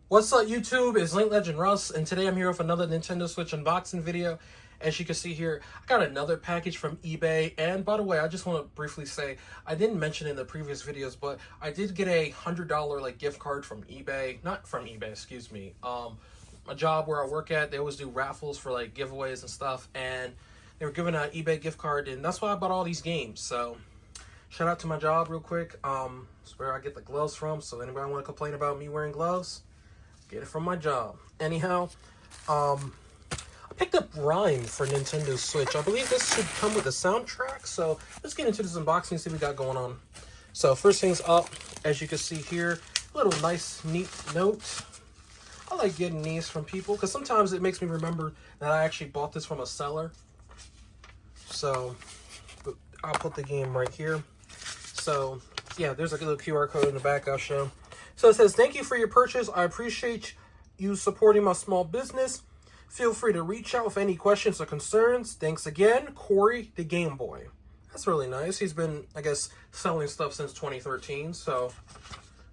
What's up, YouTube? It's Link Legend Russ, and today I'm here with another Nintendo Switch unboxing video. As you can see here, I got another package from eBay, and by the way, I just want to briefly say, I didn't mention in the previous videos, but I did get a $100 gift card from eBay, not from eBay, excuse me. A job where I work at, they always do raffles for giveaways and stuff, and they were giving an eBay gift card, and that's why I bought all these games. So shout out to my job real quick. It's where I get the gloves from, so anybody want to complain about me wearing gloves, get it from my job. Anyhow, I picked up RiME for Nintendo Switch. I believe this should come with a soundtrack, so let's get into this unboxing and see what we got going on. So first things up, as you can see here, a little nice, neat note. I like getting these from people because sometimes it makes me remember that I actually bought this from a seller. So I'll put the game right here. So yeah, there's a little QR code in the back I'll show. So it says, "Thank you for your purchase. I appreciate you supporting my small business. Feel free to reach out with any questions or concerns. Thanks again, Corey the Game Boy." That's really nice. He's been, I guess, selling stuff since 2013. So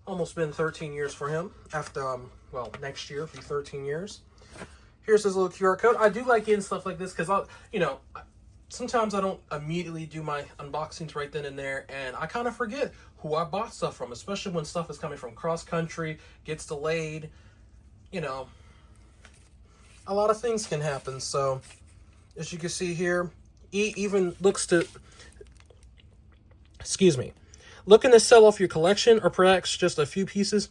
almost been 13 years for him. After, well, next year will be 13 years. Here's his little QR code. I do like getting stuff like this because, sometimes I don't immediately do my unboxings right then and there, and I kind of forget who I bought stuff from, especially when stuff is coming from cross-country, gets delayed, a lot of things can happen. So, as you can see here, he even looks to, looking to sell off your collection or perhaps just a few pieces.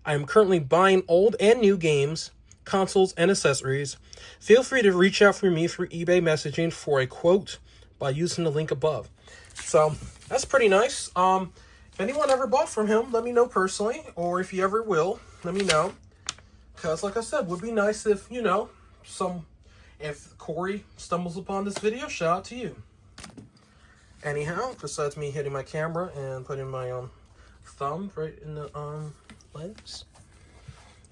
I am currently buying old and new games, consoles, and accessories. Feel free to reach out for me through eBay messaging for a quote by using the link above. So that's pretty nice. If anyone ever bought from him, let me know personally, or if you ever will, let me know. Because like I said, would be nice if, if Corey stumbles upon this video, shout out to you. Anyhow, besides me hitting my camera and putting my thumb right in the lens,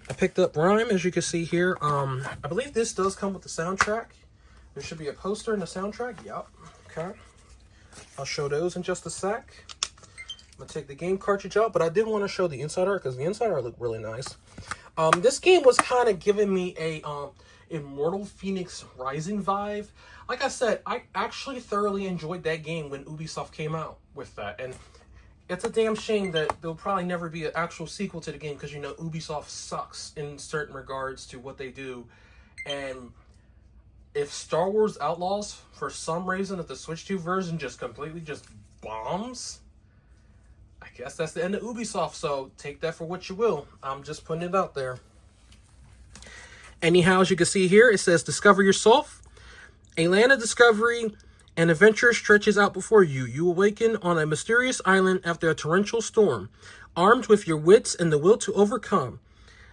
I picked up RiME, as you can see here. I believe this does come with the soundtrack. There should be a poster in the soundtrack. Yep. Okay. I'll show those in just a sec. I'm going to take the game cartridge out, but I did want to show the inside art because the inside art looked really nice. This game was kind of giving me a Immortal Phoenix Rising vibe. Like I said, I actually thoroughly enjoyed that game when Ubisoft came out with that. And it's a damn shame that there'll probably never be an actual sequel to the game because, Ubisoft sucks in certain regards to what they do. And if Star Wars Outlaws, for some reason, if the Switch 2 version just completely bombs, I guess that's the end of Ubisoft. So take that for what you will. I'm just putting it out there. Anyhow, as you can see here, it says, "Discover yourself. A land of discovery and adventure stretches out before you. You awaken on a mysterious island after a torrential storm. Armed with your wits and the will to overcome,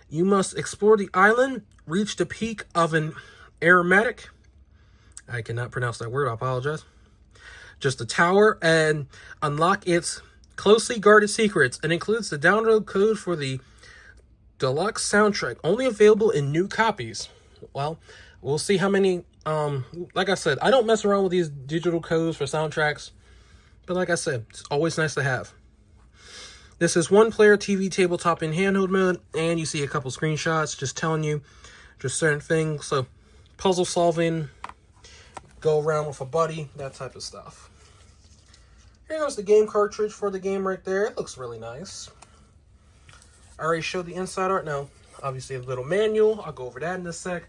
you must explore the island, reach the peak of an aromatic," I cannot pronounce that word, I apologize, "just a tower, and unlock its closely guarded secrets." It includes the download code for the deluxe soundtrack, only available in new copies. Well, we'll see how many. Like I said, I don't mess around with these digital codes for soundtracks, but like I said, it's always nice to have. This is one-player TV tabletop in handheld mode, and you see a couple screenshots just telling you just certain things. So, puzzle solving, go around with a buddy, that type of stuff. Here goes the game cartridge for the game right there. It looks really nice. I already showed the inside art. Now, obviously, a little manual. I'll go over that in a sec.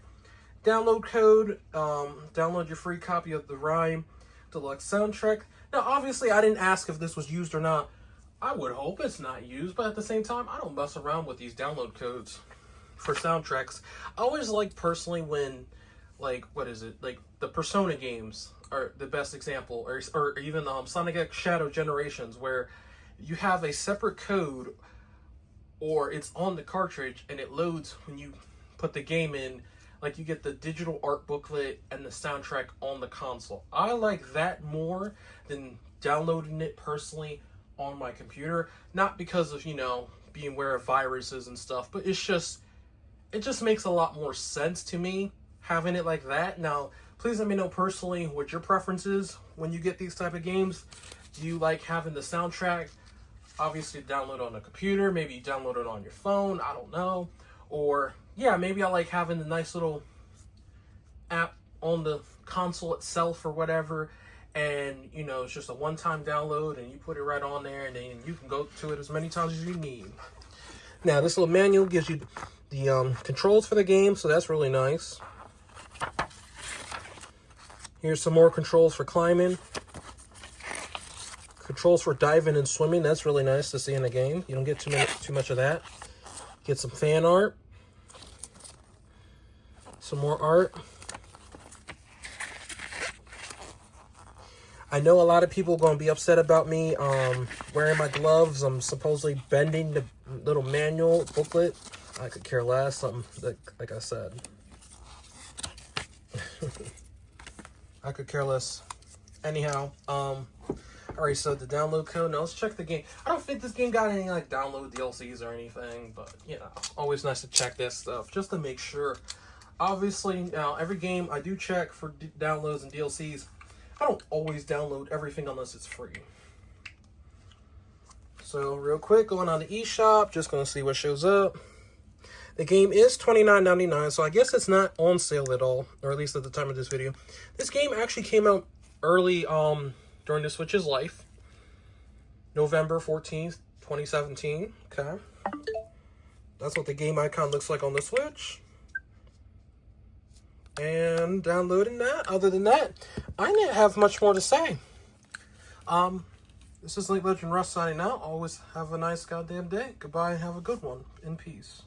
Download code. Download your free copy of the RiME Deluxe soundtrack. Now, obviously, I didn't ask if this was used or not. I would hope it's not used, but at the same time, I don't mess around with these download codes for soundtracks. I always like, personally, when, the Persona games are the best example, or even Sonic X Shadow Generations, where you have a separate code, or it's on the cartridge, and it loads when you put the game in. Like, you get the digital art booklet and the soundtrack on the console. I like that more than downloading it personally on my computer. Not because of, being aware of viruses and stuff, but it just makes a lot more sense to me having it like that. Now, please let me know personally what your preference is when you get these type of games. Do you like having the soundtrack obviously download on a computer? Maybe you download it on your phone. I don't know. Or, yeah, maybe I like having the nice little app on the console itself or whatever, and you know, it's just a one-time download and you put it right on there, and then you can go to it as many times as you need. Now this little manual gives you the controls for the game, so that's really nice. Here's some more controls for climbing, controls for diving and swimming. That's really nice to see in the game. You don't get too much of that. Get some fan art, some more art. I know a lot of people are going to be upset about me wearing my gloves. I'm supposedly bending the little manual booklet. I could care less. Something like I said. I could care less. Anyhow, alright, so the download code. Now let's check the game. I don't think this game got any like download DLCs or anything, but you know, always nice to check this stuff just to make sure. Obviously, now every game I do check for downloads and DLCs. I don't always download everything unless it's free. So real quick, going on the eShop, just gonna see what shows up. The game is $29.99, so I guess it's not on sale at all, or at least at the time of this video. This game actually came out early during the Switch's life. November 14th, 2017. Okay. That's what the game icon looks like on the Switch. And downloading that. Other than that, I didn't have much more to say. This is Link Legend Russ signing out. Always have a nice goddamn day. Goodbye and have a good one. In peace.